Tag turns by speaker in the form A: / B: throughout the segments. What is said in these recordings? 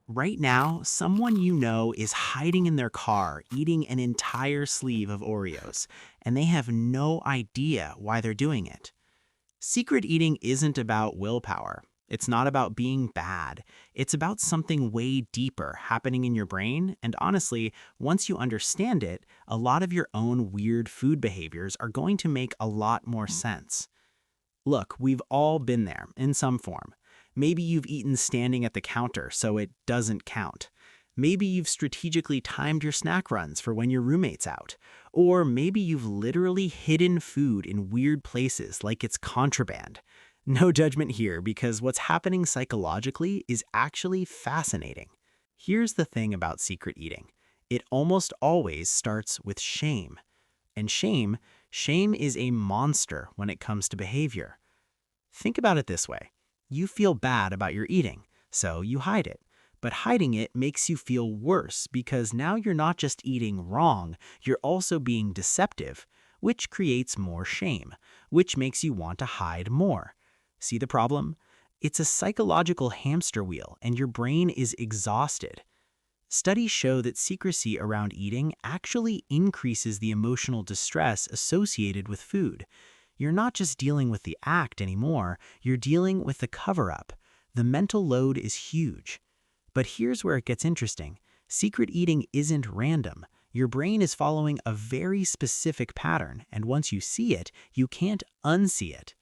A: Right now, someone you know is hiding in their car eating an entire sleeve of Oreos, and they have no idea why they're doing it. Secret eating isn't about willpower. It's not about being bad. It's about something way deeper happening in your brain, and honestly, once you understand it, a lot of your own weird food behaviors are going to make a lot more sense. Look, we've all been there in some form. Maybe you've eaten standing at the counter, so it doesn't count. Maybe you've strategically timed your snack runs for when your roommate's out. Or maybe you've literally hidden food in weird places like it's contraband. No judgment here, because what's happening psychologically is actually fascinating. Here's the thing about secret eating. It almost always starts with shame. And shame is a monster when it comes to behavior. Think about it this way. You feel bad about your eating, so you hide it. But hiding it makes you feel worse because now you're not just eating wrong, you're also being deceptive, which creates more shame, which makes you want to hide more. See the problem? It's a psychological hamster wheel, and your brain is exhausted. Studies show that secrecy around eating actually increases the emotional distress associated with food. You're not just dealing with the act anymore, you're dealing with the cover-up. The mental load is huge. But here's where it gets interesting. Secret eating isn't random. Your brain is following a very specific pattern, and once you see it, you can't unsee it.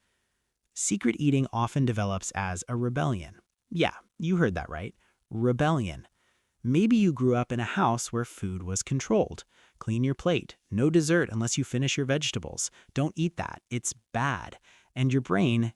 A: Secret eating often develops as a rebellion. Yeah, you heard that right. Rebellion. Maybe you grew up in a house where food was controlled. Clean your plate. No dessert unless you finish your vegetables. Don't eat that. It's bad. And your brain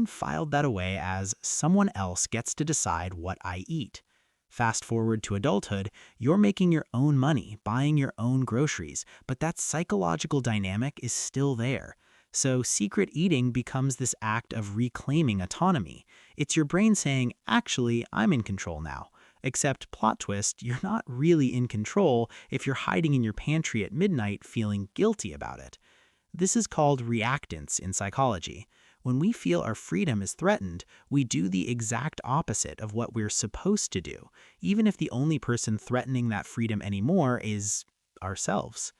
A: filed that away as someone else gets to decide what I eat. Fast forward to adulthood, you're making your own money, buying your own groceries, but that psychological dynamic is still there. So secret eating becomes this act of reclaiming autonomy. It's your brain saying, actually, I'm in control now. Except, plot twist, you're not really in control if you're hiding in your pantry at midnight feeling guilty about it. This is called reactance in psychology. When we feel our freedom is threatened, we do the exact opposite of what we're supposed to do, even if the only person threatening that freedom anymore is ourselves.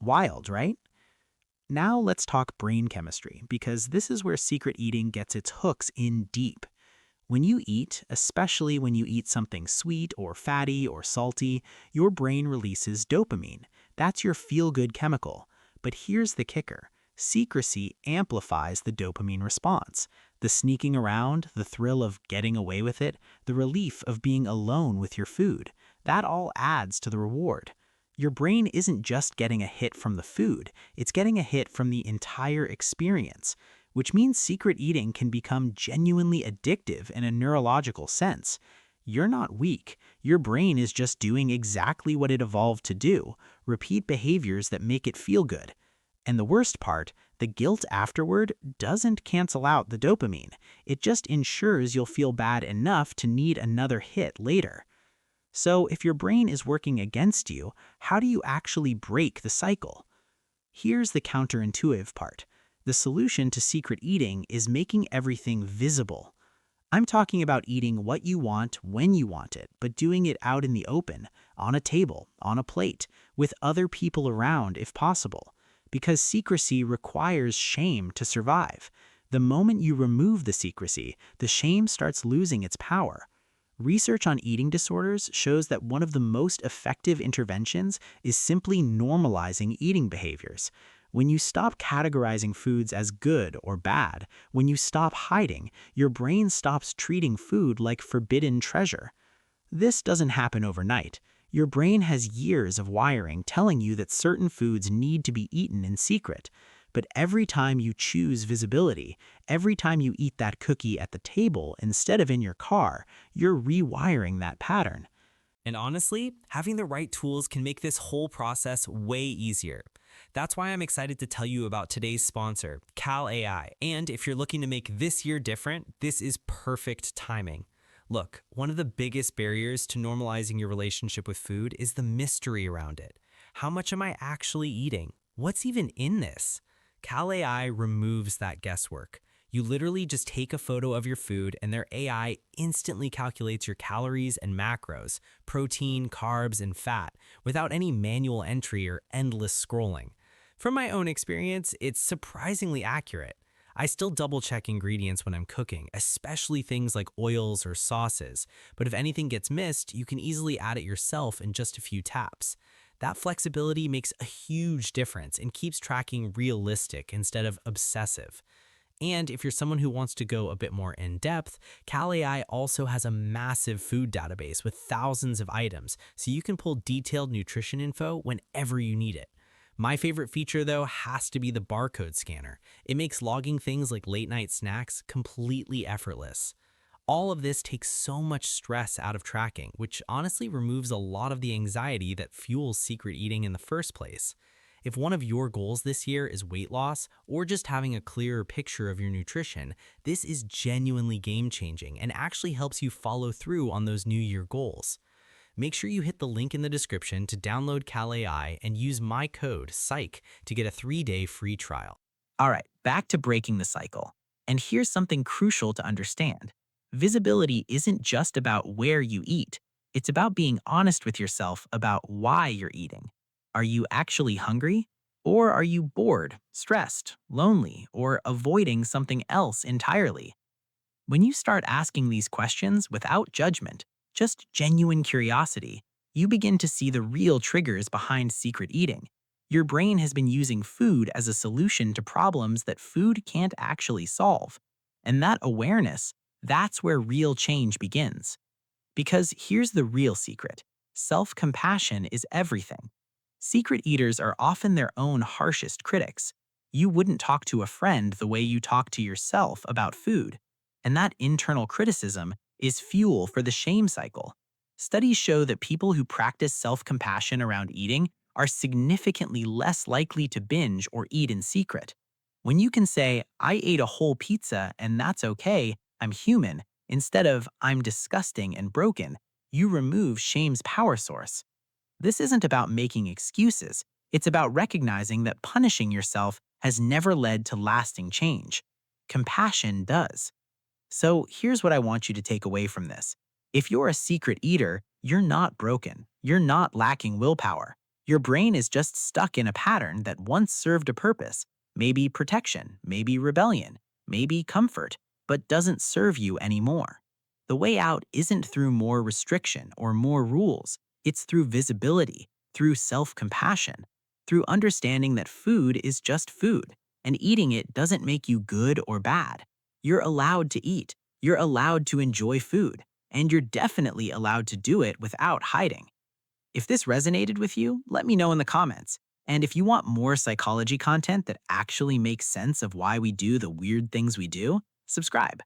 A: Wild, right? Now let's talk brain chemistry, because this is where secret eating gets its hooks in deep. When you eat, especially when you eat something sweet or fatty or salty, your brain releases dopamine. That's your feel-good chemical. But here's the kicker. Secrecy amplifies the dopamine response. The sneaking around, the thrill of getting away with it, the relief of being alone with your food. That all adds to the reward. Your brain isn't just getting a hit from the food, it's getting a hit from the entire experience, which means secret eating can become genuinely addictive in a neurological sense. You're not weak. Your brain is just doing exactly what it evolved to do, repeat behaviors that make it feel good. And the worst part, the guilt afterward doesn't cancel out the dopamine. It just ensures you'll feel bad enough to need another hit later. So if your brain is working against you, how do you actually break the cycle? Here's the counterintuitive part. The solution to secret eating is making everything visible. I'm talking about eating what you want when you want it, but doing it out in the open, on a table, on a plate, with other people around if possible. Because secrecy requires shame to survive. The moment you remove the secrecy, the shame starts losing its power. Research on eating disorders shows that one of the most effective interventions is simply normalizing eating behaviors. When you stop categorizing foods as good or bad, when you stop hiding, your brain stops treating food like forbidden treasure. This doesn't happen overnight. Your brain has years of wiring telling you that certain foods need to be eaten in secret. But every time you choose visibility, every time you eat that cookie at the table instead of in your car, you're rewiring that pattern.
B: And honestly, having the right tools can make this whole process way easier. That's why I'm excited to tell you about today's sponsor, Cal AI. And if you're looking to make this year different, this is perfect timing. Look, one of the biggest barriers to normalizing your relationship with food is the mystery around it. How much am I actually eating? What's even in this? Cal AI removes that guesswork. You literally just take a photo of your food and their AI instantly calculates your calories and macros, protein, carbs, and fat, without any manual entry or endless scrolling. From my own experience, it's surprisingly accurate. I still double check ingredients when I'm cooking, especially things like oils or sauces, but if anything gets missed, you can easily add it yourself in just a few taps. That flexibility makes a huge difference and keeps tracking realistic instead of obsessive. And if you're someone who wants to go a bit more in depth, CalAI also has a massive food database with thousands of items, so you can pull detailed nutrition info whenever you need it. My favorite feature, though, has to be the barcode scanner. It makes logging things like late night snacks completely effortless. All of this takes so much stress out of tracking, which honestly removes a lot of the anxiety that fuels secret eating in the first place. If one of your goals this year is weight loss or just having a clearer picture of your nutrition, this is genuinely game changing and actually helps you follow through on those New Year goals. Make sure you hit the link in the description to download CalAI and use my code PSYCH to get a 3-day free trial.
C: All right, back to breaking the cycle. And here's something crucial to understand. Visibility isn't just about where you eat, it's about being honest with yourself about why you're eating. Are you actually hungry? Or are you bored, stressed, lonely, or avoiding something else entirely? When you start asking these questions without judgment, just genuine curiosity, you begin to see the real triggers behind secret eating. Your brain has been using food as a solution to problems that food can't actually solve. And that awareness, that's where real change begins. Because here's the real secret: self compassion is everything. Secret eaters are often their own harshest critics. You wouldn't talk to a friend the way you talk to yourself about food. And that internal criticism is fuel for the shame cycle. Studies show that people who practice self compassion around eating are significantly less likely to binge or eat in secret. When you can say, I ate a whole pizza and that's okay, I'm human, instead of I'm disgusting and broken, you remove shame's power source. This isn't about making excuses. It's about recognizing that punishing yourself has never led to lasting change. Compassion does. So here's what I want you to take away from this. If you're a secret eater, you're not broken. You're not lacking willpower. Your brain is just stuck in a pattern that once served a purpose, maybe protection, maybe rebellion, maybe comfort, but doesn't serve you anymore. The way out isn't through more restriction or more rules. It's through visibility, through self-compassion, through understanding that food is just food, and eating it doesn't make you good or bad. You're allowed to eat, you're allowed to enjoy food, and you're definitely allowed to do it without hiding. If this resonated with you, let me know in the comments. And if you want more psychology content that actually makes sense of why we do the weird things we do, subscribe.